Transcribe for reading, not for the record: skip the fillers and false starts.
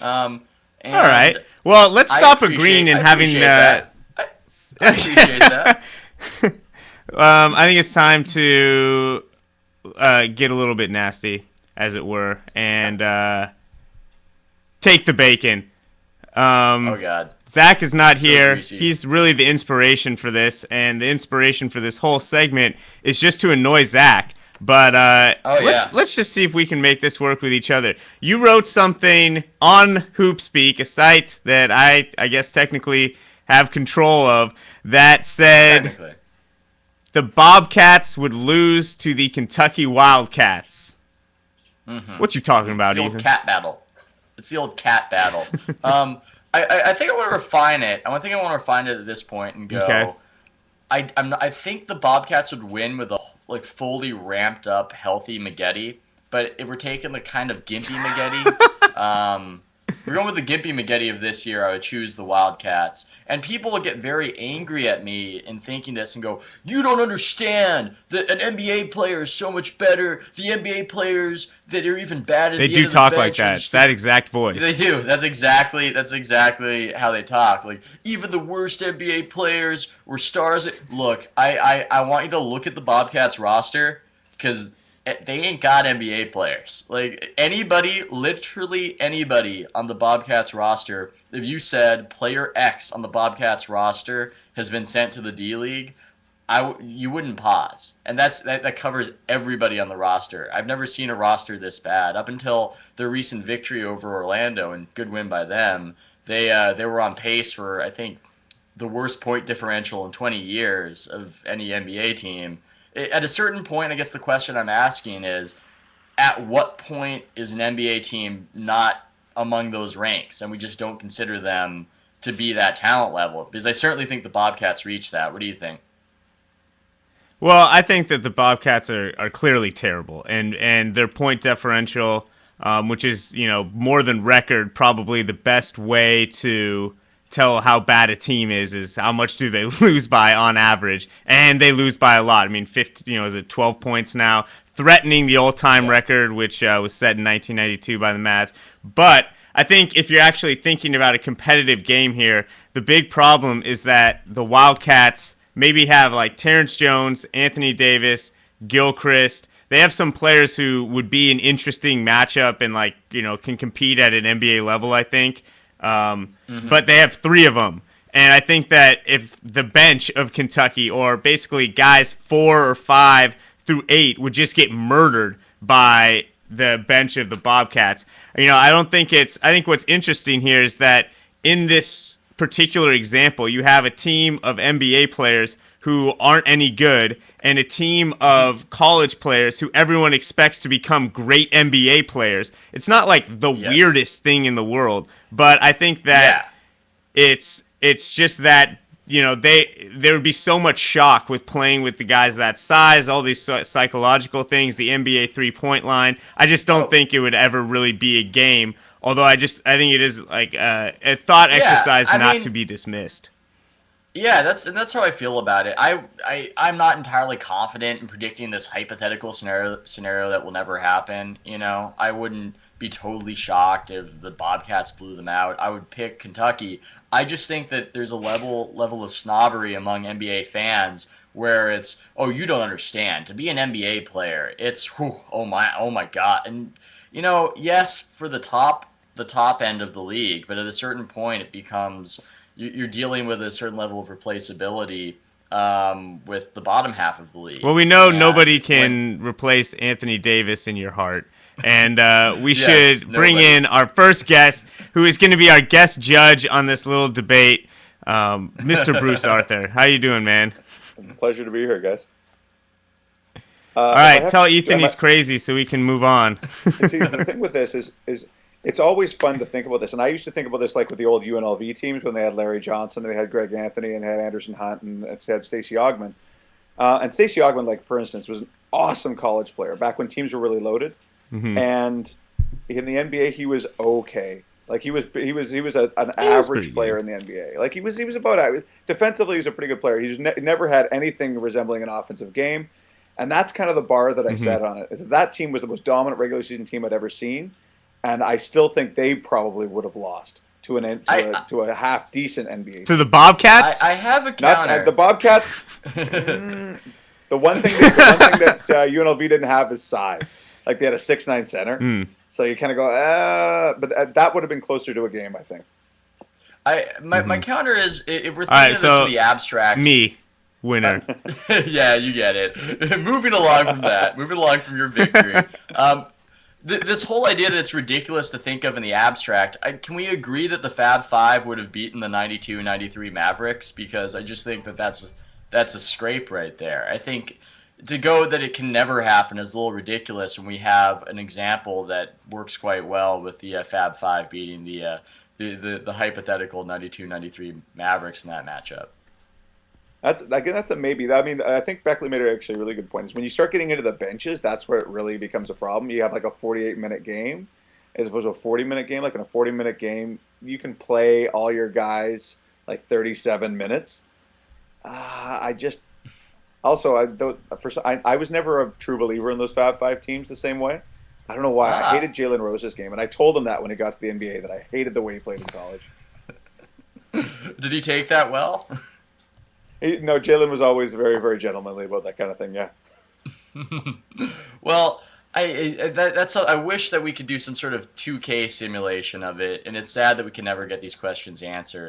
All right. And Well, let's I stop agreeing appreciate and I having. appreciate that. I appreciate that. I think it's time to get a little bit nasty, as it were, Okay. and take the bacon. Oh Um, God, Zach is not so here. greasy. He's really the inspiration for this, and the inspiration for this whole segment is just to annoy Zach. But Oh let's yeah. let's just see if we can make this work with each other. You wrote something on HoopSpeak, a site that I guess technically have control of, that said Technically. the Bobcats would lose to the Kentucky Wildcats. What you talking It's about, the old Ethan? cat battle. It's the old cat battle. I think I want to refine it. I want to refine it at this point and Okay. go. I think the Bobcats would win with a like fully ramped up, healthy Maggette. But if we're taking the kind of gimpy Maggette, if we're going with the gimpy Maggette of this year, I would choose the Wildcats. And people will get very angry at me in thinking this and go, "You don't understand that an NBA player is so much better. The NBA players that are even bad at They the end do of the talk like bench are that. just the That exact they voice. do. That's exactly how they talk. Like even the worst NBA players were stars. Look, I want you to look at the Bobcats roster because they ain't got NBA players. Like anybody, literally anybody on the Bobcats roster. If you said player X on the Bobcats roster has been sent to the D League, you wouldn't pause, and that covers everybody on the roster. I've never seen a roster this bad up until their recent victory over Orlando and good win by them. They were on pace for I think the worst point differential in 20 years of any NBA team. At a certain point, I guess the question I'm asking is, at what point is an NBA team not among those ranks, and we just don't consider them to be that talent level? Because I certainly think the Bobcats reach that. What do you think? Well, I think that the Bobcats are clearly terrible, and their point differential, which is more than record, probably the best way to tell how bad a team is how much do they lose by on average, and they lose by a lot. I mean, 50, is it 12 points now, threatening the all-time Yeah. record, which was set in 1992 by the Mavs. But I think if you're actually thinking about a competitive game here, the big problem is that the Wildcats maybe have like Terrence Jones, Anthony Davis, Gilchrist. They have some players who would be an interesting matchup and can compete at an NBA level, I think. But they have three of them. And I think that if the bench of Kentucky, or basically guys 4 or 5 through 8, would just get murdered by the bench of the Bobcats. I don't think I think what's interesting here is that in this particular example, you have a team of NBA players who aren't any good and a team of college players who everyone expects to become great NBA players. It's not like the Yes. weirdest thing in the world, but I think that Yeah. it's just that there would be so much shock with playing with the guys that size, all these psychological things, the NBA 3-point line. I just don't Oh, think it would ever really be a game. Although I think it is like a thought yeah. exercise I not to mean, be dismissed. yeah. That's how I feel about it. I'm not entirely confident in predicting this hypothetical scenario that will never happen. I wouldn't be totally shocked if the Bobcats blew them out. I would pick Kentucky. I just think that there's a level of snobbery among NBA fans where it's, oh, you don't understand. To be an NBA player, it's whew, oh my god. And yes, for the top end of the league, but at a certain point it becomes you're dealing with a certain level of replaceability with the bottom half of the Well, league. we know And nobody can replace Anthony Davis in your heart. And we yes, should bring nobody. in our first guest, who is going to be our guest judge on this little debate, Mr. Bruce Arthur. How you doing, man? Pleasure to be here, guys. All If I right, have tell to, Ethan he's crazy so we can move on. see, the thing with this is it's always fun to think about this, and I used to think about this like with the old UNLV teams when they had Larry Johnson, they had Greg Anthony, and had Anderson Hunt, and they had Stacey Augmon. And Stacey Augmon, like for instance, was an awesome college player back when teams were really loaded, and in the NBA he was okay. Like an He was average pretty player good. in the NBA. Like he was about defensively he was a pretty good player. He just never had anything resembling an offensive game, and that's kind of the bar that I set on it. Is that team was the most dominant regular season team I'd ever seen, and I still think they probably would have lost to to a half decent NBA. To the Bobcats? I have a Not counter. the Bobcats. The one thing that UNLV didn't have is size. Like they had a 6'9" center, so you kind of go, but that would have been closer to a game, I think. My counter is if we're thinking right, of this so in the abstract. Me, winner. Yeah, you get it. Moving along from that, moving along from your victory. This whole idea that it's ridiculous to think of in the abstract, can we agree that the Fab Five would have beaten the 92-93 Mavericks? Because I just think that that's a scrape right there. I think to go that it can never happen is a little ridiculous, and we have an example that works quite well with the Fab Five beating the hypothetical 92-93 Mavericks in that matchup. That's a maybe. I mean, I think Beckley made actually a really good point. Is when you start getting into the benches, that's where it really becomes a problem. You have like a 48-minute game as opposed to a 40-minute game. Like in a 40-minute game, you can play all your guys like 37 minutes. I was never a true believer in those Fab Five teams the same way. I don't know why. I hated Jalen Rose's game, and I told him that when he got to the NBA that I hated the way he played in college. Did he take that well? No, Jalen was always very, very gentlemanly about that kind of thing. Yeah. Well, I wish that we could do some sort of 2K simulation of it, and it's sad that we can never get these questions answered.